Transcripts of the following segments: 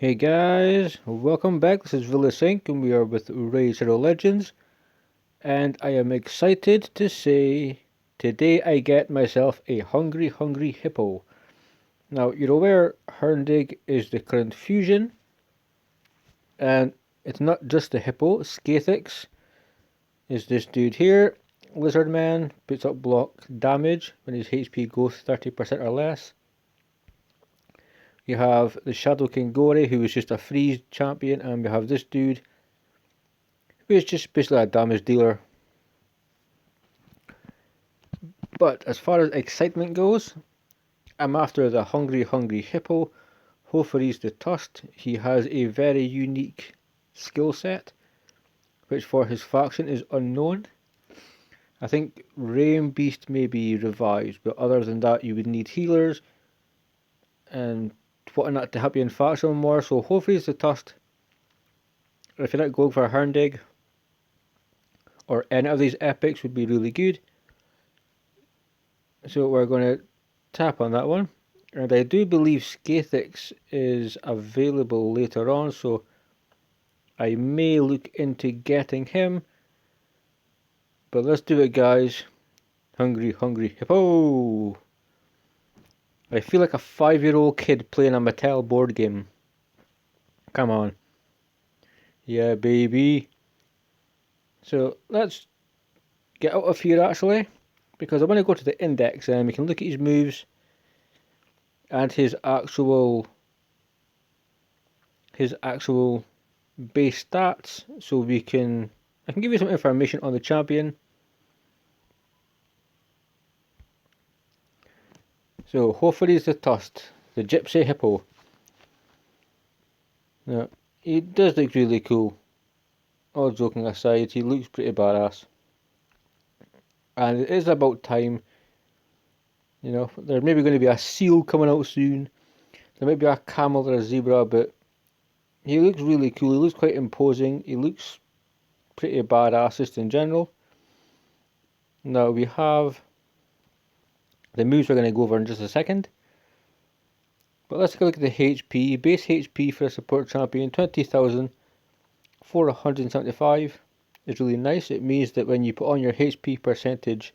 Hey guys, welcome back. This is Vilisink and we are with Raid Shadow Legends, and I am excited to say today I get myself a hungry hippo. Now you're aware Herndig is the current fusion, and it's not just the hippo. Skathix is this dude here. Lizard Man puts up block damage when his HP goes 30% or less. You have the Shadow King Gore, who is just a freeze champion, and we have this dude who is just basically a damage dealer. But as far as excitement goes, I'm after the hungry hippo. Hopefully the Tusk. He has a very unique skill set, which for his faction is unknown. I think Rain Beast may be revised, but other than that you would need healers and whatnot to help you in faction more. So hopefully the Tusk. If you're not going for a Herndeg or any of these epics would be really good. So we're going to tap on that one. And I do believe Skathix is available later on, so I may look into getting him. But let's do it, guys. Hungry hippo! I feel like a 5-year-old kid playing a Mattel board game. Come on. Yeah, baby. So let's get out of here actually, because I want to go to the index and we can look at his moves and his actual base stats, so I can give you some information on the champion. So hopefully it's the Tusk, the Gypsy Hippo. Now, he does look really cool. All joking aside, he looks pretty badass. And it is about time. You know, there's maybe going to be a seal coming out soon. There might be a camel or a zebra, but he looks really cool. He looks quite imposing. He looks pretty badass just in general. Now we have the moves we're going to go over in just a second. But let's take a look at the HP. Base HP for a support champion, 20,475 is really nice. It means that when you put on your HP percentage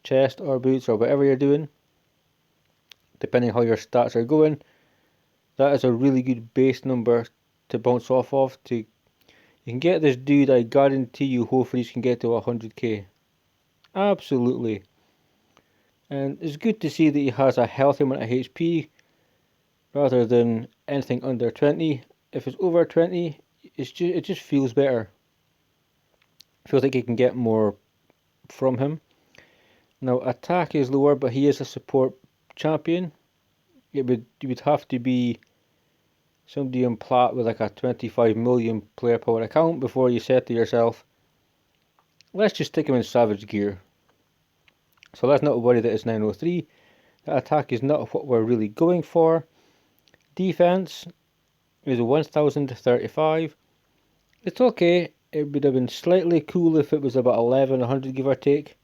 chest or boots or whatever you're doing, depending how your stats are going, that is a really good base number to bounce off of. You can get this dude, I guarantee you, hopefully you can get to 100k. Absolutely. And it's good to see that he has a healthy amount of HP rather than anything under 20. If it's over 20, it just feels better. Feels like you can get more from him. Now attack is lower, but he is a support champion. You would have to be somebody in plat with like a 25 million player power account before you said to yourself, let's just stick him in savage gear. So let's not worry that it's 903. The attack is not what we're really going for. Defense is 1035. It's okay. It would have been slightly cool if it was about 1100 give or take.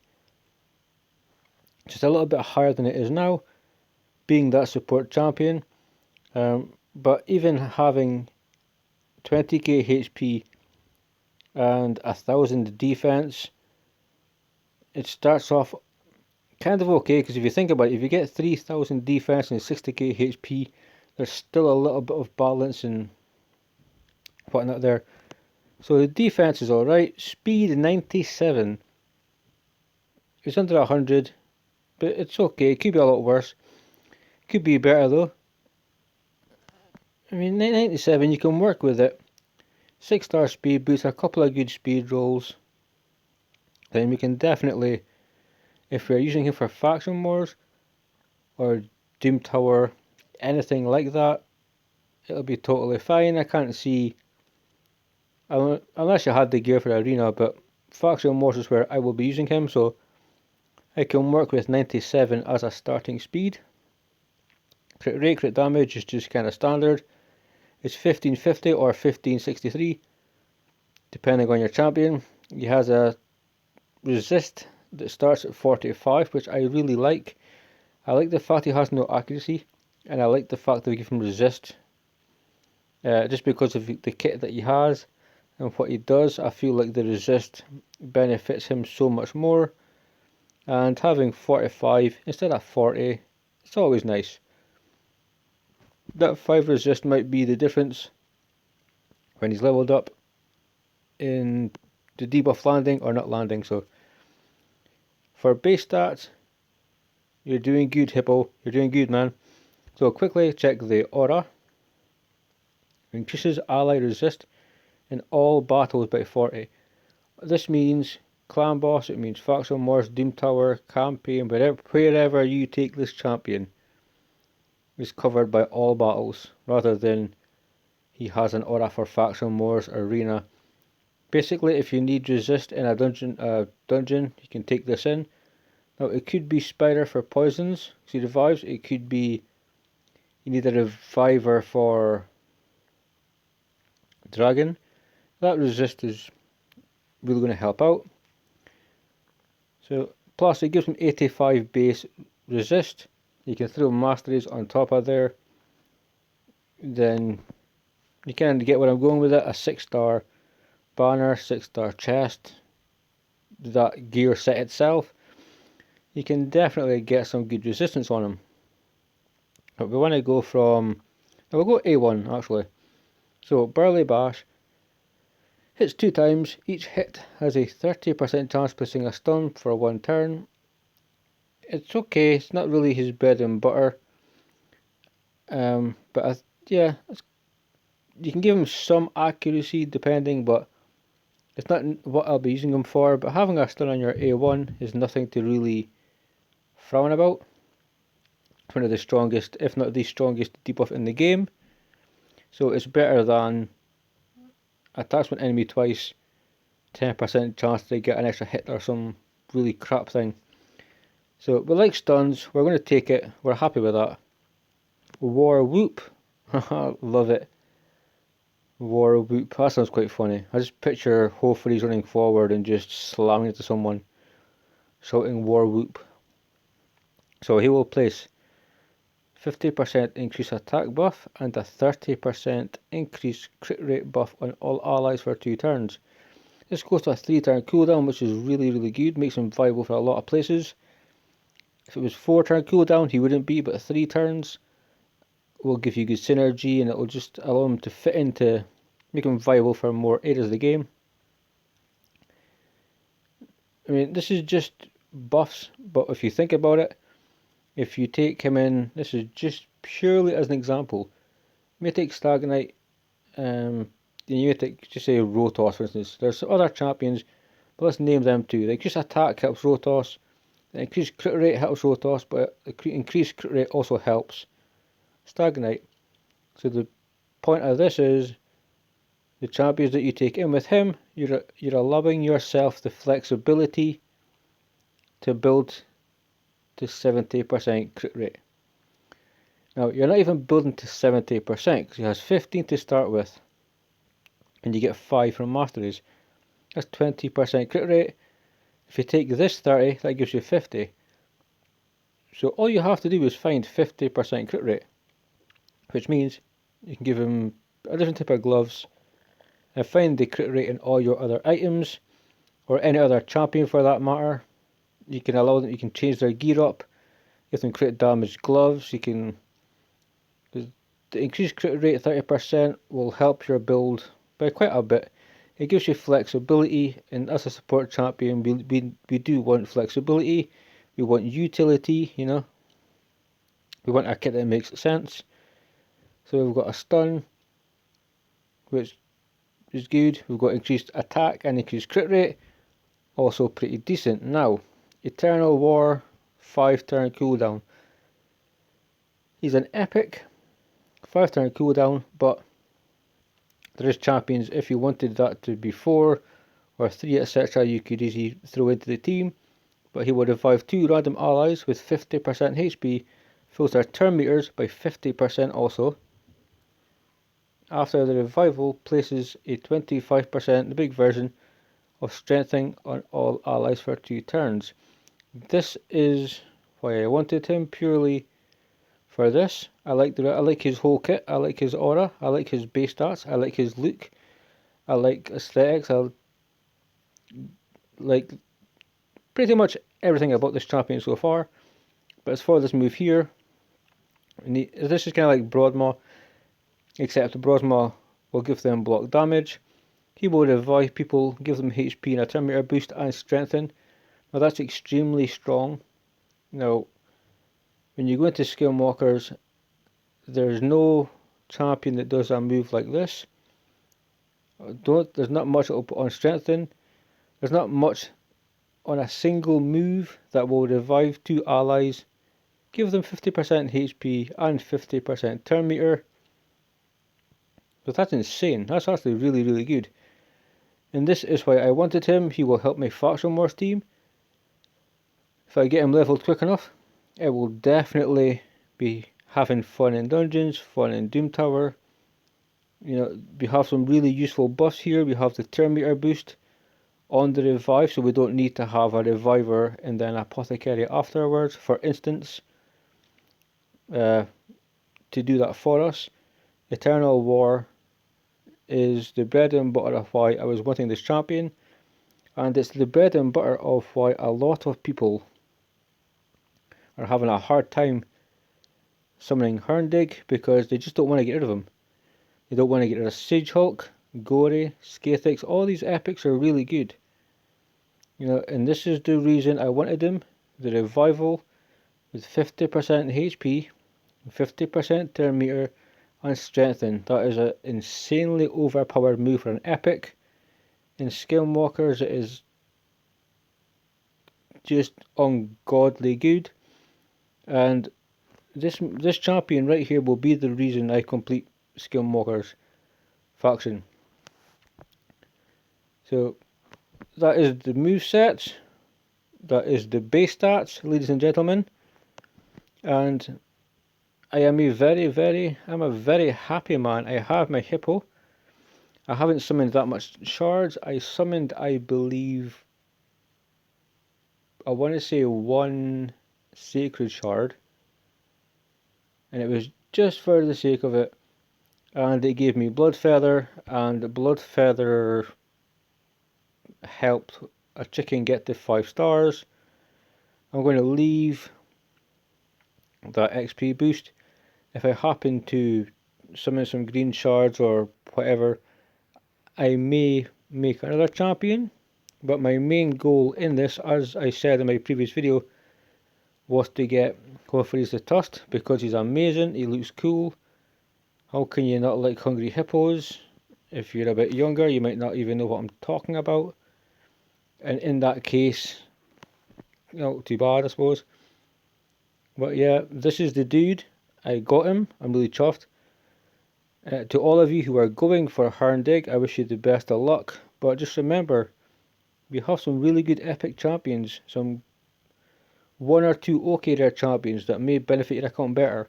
Just a little bit higher than it is now, being that support champion. But even having 20k HP and 1000 defense, it starts off kind of okay, because if you think about it, if you get 3000 defense and 60k HP, there's still a little bit of balance and whatnot there. So the defense is alright. Speed 97. It's under 100, but it's okay. It could be a lot worse. Could be better though. I mean, 97, you can work with it. 6-star speed boost, a couple of good speed rolls. Then we can definitely, if we're using him for faction wars or Doom Tower, anything like that, it'll be totally fine. I can't see, unless you had the gear for arena, but faction wars is where I will be using him, so I can work with 97 as a starting speed. Crit rate, crit damage is just kind of standard. It's 1550 or 1563, depending on your champion. He has a resist that starts at 45, which I really like. I like the fact he has no accuracy, and I like the fact that we give him resist. Just because of the kit that he has and what he does, I feel like the resist benefits him so much more. And having 45 instead of 40, it's always nice. That 5 resist might be the difference when he's leveled up in the debuff landing or not landing. So for base stats, you're doing good, Hippo. You're doing good, man. So quickly check the aura. Increases ally resist in all battles by 40. This means clan boss, it means faction wars, doom tower, campaign, wherever you take this champion is covered by all battles, rather than he has an aura for faction wars, arena. Basically, if you need resist in a dungeon, you can take this in. Now it could be spider for poisons, because he revives. It could be you need a reviver for dragon. That resist is really going to help out. So plus it gives him 85 base resist. You can throw masteries on top of there. Then you kind of get where I'm going with it. A 6-star banner, 6-star chest, that gear set itself. You can definitely get some good resistance on him. But we want to go from, we'll go A1 actually. So Burly Bash hits 2 times. Each hit has a 30% chance placing a stun for 1 turn. It's okay. It's not really his bread and butter. But yeah, you can give him some accuracy depending, but it's not what I'll be using him for. But having a stun on your A1 is nothing to really frown about. It's one of the strongest, if not the strongest debuff in the game. So it's better than attachment enemy twice, 10% chance to get an extra hit or some really crap thing. So we like stuns, we're going to take it, we're happy with that. War Whoop, love it. War Whoop, that sounds quite funny. I just picture Hofreeze running forward and just slamming into someone, shouting War Whoop. So he will place 50% increase attack buff and a 30% increase crit rate buff on all allies for 2 turns. This goes to a 3-turn cooldown, which is really good, makes him viable for a lot of places. If it was 4-turn cooldown, he wouldn't be, but 3 turns will give you good synergy and it will just allow him to fit into, make him viable for more areas of the game. I mean, this is just buffs, but if you think about it, if you take him in, this is just purely as an example. You may take Stagnite, you may take, just say Rotos for instance. There's some other champions, but let's name them too. The increased attack helps Rotos, the increased crit rate helps Rotos, but the increased crit rate also helps Stagnite. So the point of this is, the champions that you take in with him, you're allowing yourself the flexibility to build to 70% crit rate. Now you're not even building to 70% because he has 15 to start with, and you get 5 from masteries. That's 20% crit rate. If you take this 30, that gives you 50. So all you have to do is find 50% crit rate, which means you can give him a different type of gloves and find the crit rate in all your other items or any other champion for that matter. You can allow them, you can change their gear up, give them crit damage gloves. You can, the increased crit rate 30% will help your build by quite a bit. It gives you flexibility, and as a support champion, we do want flexibility. We want utility, you know. We want a kit that makes sense. So we've got a stun, which is good. We've got increased attack and increased crit rate, also pretty decent. Now, Eternal War, 5-turn cooldown. He's an epic 5-turn cooldown, but there is champions, if you wanted that to be 4 or 3 etc, you could easily throw into the team. But he will revive 2 random allies with 50% HP, fills their turn meters by 50% also. After the revival, places a 25%, the big version, of strengthening on all allies for 2 turns. This is why I wanted him, purely for this. I like his whole kit. I like his aura. I like his base stats. I like his look. I like aesthetics. I like pretty much everything about this champion so far. But as for this move here, this is kind of like Broadmaw, except Broadmaw will give them block damage. He will revive people, give them HP and a turn meter boost, and strengthen. Now that's extremely strong. Now, when you go into Skinwalkers, there's no champion that does a move like this. There's not much that will put on strengthen. There's not much on a single move that will revive 2 allies, give them 50% HP and 50% turn meter. But that's insane. That's actually really, really good. And this is why I wanted him. He will help my Faction Wars team. If I get him leveled quick enough, it will definitely be having fun in dungeons, fun in Doom Tower. You know, we have some really useful buffs here. We have the turn meter boost on the revive, so we don't need to have a reviver and then apothecary afterwards, for instance, to do that for us. Eternal War is the bread and butter of why I was wanting this champion, and it's the bread and butter of why a lot of people are having a hard time summoning Herndig, because they just don't want to get rid of him. They don't want to get rid of Sage Hulk, Gory, Skathix. All these epics are really good. You know, and this is the reason I wanted him. The revival with 50% HP, 50% turn meter, and strengthen. That is an insanely overpowered move for an epic. In Skinwalkers, it is just ungodly good. And this champion right here will be the reason I complete Skinwalkers faction. So that is the move sets. That is the base stats, ladies and gentlemen. And I am a very happy man. I have my Hippo. I haven't summoned that much shards. I summoned, I believe, I want to say 1 sacred shard. And it was just for the sake of it. And it gave me Blood Feather, and Blood Feather helped a chicken get to 5 stars. I'm going to leave that XP boost. If I happen to summon some green shards or whatever, I may make another champion. But my main goal in this, as I said in my previous video, was to get Hopheres the Tusk, because he's amazing, he looks cool. How can you not like Hungry Hippos? If you're a bit younger, you might not even know what I'm talking about. And in that case, you know, too bad I suppose. But yeah, this is the dude. I got him. I'm really chuffed. To all of you who are going for Herndig, I wish you the best of luck. But just remember, we have some really good epic champions. Some 1 or 2 okay rare champions that may benefit your account better.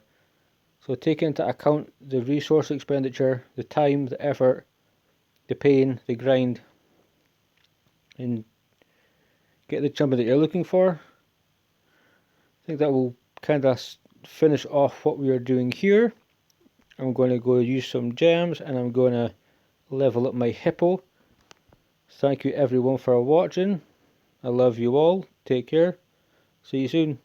So take into account the resource expenditure, the time, the effort, the pain, the grind, and get the champion that you're looking for. I think that will kind of finish off what we are doing here. I'm going to go use some gems, and I'm going to level up my Hippo. Thank you everyone for watching. I love you all. Take care. See you soon.